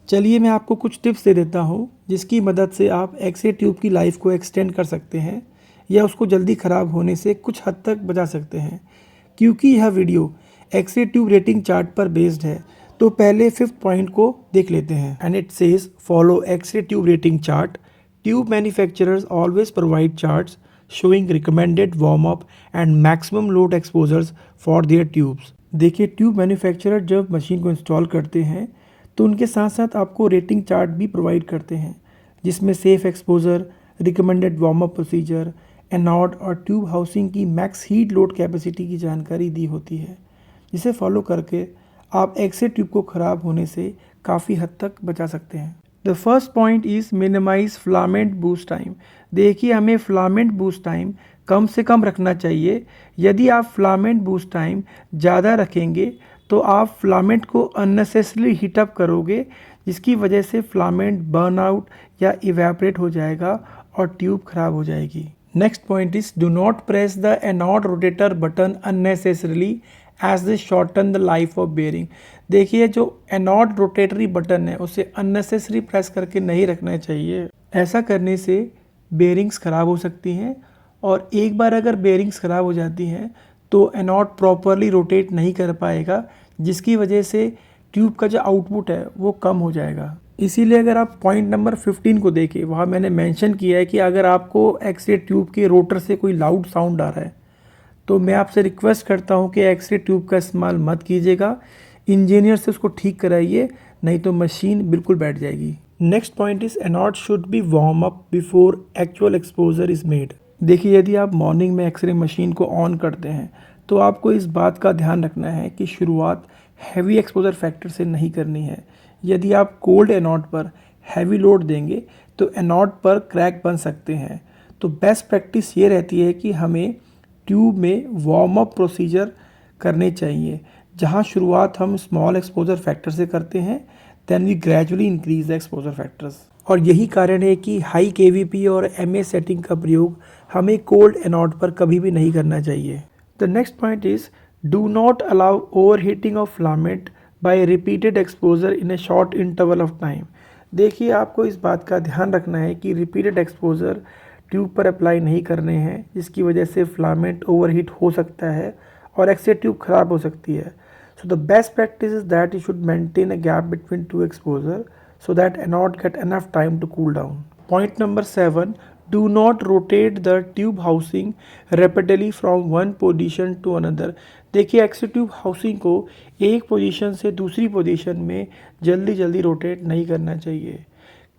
चलिए मैं आपको कुछ टिप्स दे देता हूँ जिसकी मदद से आप एक्स-रे ट्यूब की लाइफ को एक्सटेंड कर सकते हैं या उसको जल्दी ख़राब होने से कुछ हद तक बचा सकते हैं। क्योंकि यह video X-ray tube rating chart पर बेस्ड है, तो पहले 5th पॉइंट को देख लेते हैं। And it says follow X-ray tube rating chart. Tube manufacturers always provide charts showing recommended warm up and maximum load exposures for their tubes। देखिए, tube manufacturer जब मशीन को इंस्टॉल करते हैं तो उनके साथ साथ आपको रेटिंग चार्ट भी प्रोवाइड करते हैं जिसमें safe exposure, recommended warm up procedure, anode और ट्यूब हाउसिंग की मैक्स हीट लोड कैपेसिटी की जानकारी दी होती है, जिसे फॉलो करके आप एक्स-रे ट्यूब को ख़राब होने से काफ़ी हद तक बचा सकते हैं। The first point is minimize filament boost time. देखिए, हमें फिलामेंट बूस्ट टाइम कम से कम रखना चाहिए। यदि आप फिलामेंट बूस्ट टाइम ज़्यादा रखेंगे तो आप फिलामेंट को अननेसेसरी हीटअप करोगे, जिसकी वजह से फिलामेंट बर्नआउट या इवेपोरेट हो जाएगा और ट्यूब खराब हो जाएगी। Next point is do not press the anode rotator button unnecessarily as they shorten the life of bearing. देखिए, जो एनोड रोटेटरी बटन है उसे अननेसेसरी प्रेस करके नहीं रखना चाहिए। ऐसा करने से बेयरिंग्स ख़राब हो सकती हैं और एक बार अगर बेयरिंग्स ख़राब हो जाती हैं तो एनोड प्रॉपरली रोटेट नहीं कर पाएगा, जिसकी वजह से ट्यूब का जो आउटपुट है वो कम हो जाएगा। इसीलिए अगर आप पॉइंट नंबर 15 को देखें, वहाँ मैंने मेंशन किया है कि अगर आपको एक्स-रे ट्यूब के रोटर से कोई लाउड साउंड आ रहा है तो मैं आपसे रिक्वेस्ट करता हूँ कि एक्स-रे ट्यूब का इस्तेमाल मत कीजिएगा। इंजीनियर से उसको ठीक कराइए, नहीं तो मशीन बिल्कुल बैठ जाएगी। Next point is anode should be warm up before actual exposure is made. देखिए, यदि आप मॉर्निंग में एक्स-रे मशीन को ऑन करते हैं तो आपको इस बात का ध्यान रखना है कि शुरुआत हैवी एक्सपोजर फैक्टर से नहीं करनी है। यदि आप कोल्ड एनोड पर हैवी लोड देंगे तो एनोड पर क्रैक बन सकते हैं। तो बेस्ट प्रैक्टिस ये रहती है कि हमें ट्यूब में वार्म अप प्रोसीजर करने चाहिए, जहां शुरुआत हम स्मॉल एक्सपोजर फैक्टर से करते हैं, then we gradually increase the exposure factors. और यही कारण है कि हाई केवीपी और एमए सेटिंग का प्रयोग हमें कोल्ड एनोड पर कभी भी नहीं करना चाहिए। The next point is do not allow over heating of filament by repeated exposure in A short interval of time. देखिए, आपको इस बात का ध्यान रखना है कि रिपीटेड एक्सपोजर ट्यूब पर अप्लाई नहीं करने हैं, जिसकी वजह से फिलामेंट ओवरहीट हो सकता है और एक्स-रे ट्यूब खराब हो सकती है। So the best practice is that you should maintain a gap between two exposure so that anode get enough time to cool down. Point number 7, do not rotate the tube housing repeatedly from one position to another। देखिए, X-ray tube housing को एक position से दूसरी position में जल्दी जल्दी rotate नहीं करना चाहिए।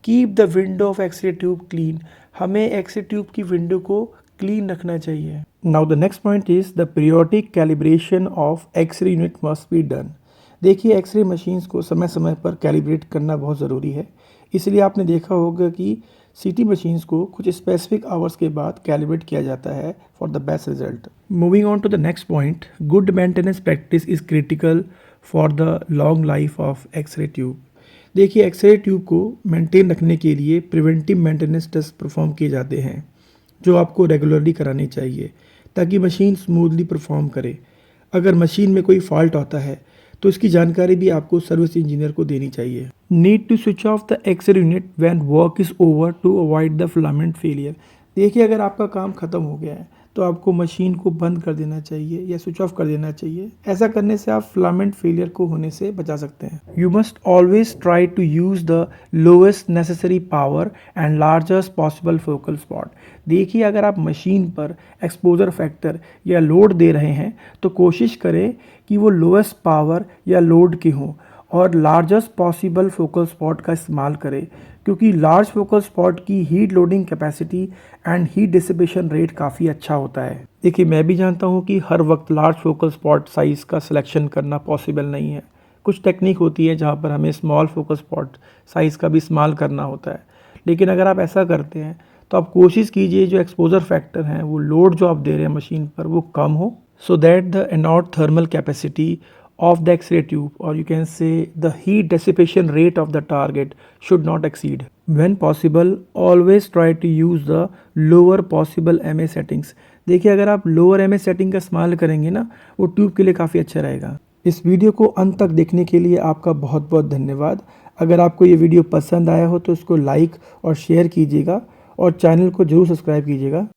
Keep the window of X-ray tube clean. हमें एक्स-रे ट्यूब की विंडो को क्लीन रखना चाहिए। Now the next point is the periodic calibration of X-ray unit must be done. देखिए, एक्स-रे मशीन्स को समय समय पर कैलिब्रेट करना बहुत ज़रूरी है। इसलिए आपने देखा होगा कि सीटी मशीन्स को कुछ स्पेसिफिक आवर्स के बाद कैलिब्रेट किया जाता है for the best result. Moving on to the next point, good maintenance practice is critical for the long life of X-ray tube. देखिए, एक्स-रे ट्यूब को मेंटेन रखने के लिए प्रिवेंटिव मेंटेनेंस टेस्ट परफॉर्म किए जाते हैं, जो आपको रेगुलरली करानी चाहिए ताकि मशीन स्मूथली परफॉर्म करे। अगर मशीन में कोई फॉल्ट आता है तो इसकी जानकारी भी आपको सर्विस इंजीनियर को देनी चाहिए। Need to switch off the X-ray unit when work is over to avoid the filament failure. देखिए, अगर आपका काम खत्म हो गया है तो आपको मशीन को बंद कर देना चाहिए या स्विच ऑफ कर देना चाहिए। ऐसा करने से आप फिलामेंट फेलियर को होने से बचा सकते हैं। You must always try to use the lowest necessary power and largest possible focal spot. देखिए, अगर आप मशीन पर एक्सपोजर फैक्टर या लोड दे रहे हैं तो कोशिश करें कि वो लोएस्ट पावर या लोड के हों और लार्जेस्ट पॉसिबल फोकल स्पॉट का इस्तेमाल करें, क्योंकि लार्ज फोकल स्पॉट की heat loading capacity and heat dissipation rate काफ़ी अच्छा होता है। देखिए, मैं भी जानता हूँ कि हर वक्त लार्ज फोकल स्पॉट साइज़ का सिलेक्शन करना पॉसिबल नहीं है। कुछ टेक्निक होती है जहाँ पर हमें स्मॉल फोकल स्पॉट साइज़ का भी इस्तेमाल करना होता है, लेकिन अगर आप ऐसा करते हैं तो आप कोशिश कीजिए जो एक्सपोजर फैक्टर हैं, वो लोड जो आप दे रहे हैं मशीन पर, वो कम हो, so that the anode thermal capacity of the X-ray tube, or you can say the heat dissipation rate of the target, should not exceed. When possible, always try to use the lower possible MA settings। देखिए, अगर आप lower MA setting का इस्तेमाल करेंगे ना, वो tube के लिए काफ़ी अच्छा रहेगा। इस वीडियो को अंत तक देखने के लिए आपका बहुत बहुत धन्यवाद। अगर आपको ये वीडियो पसंद आया हो तो इसको लाइक और शेयर कीजिएगा और चैनल को ज़रूर सब्सक्राइब कीजिएगा।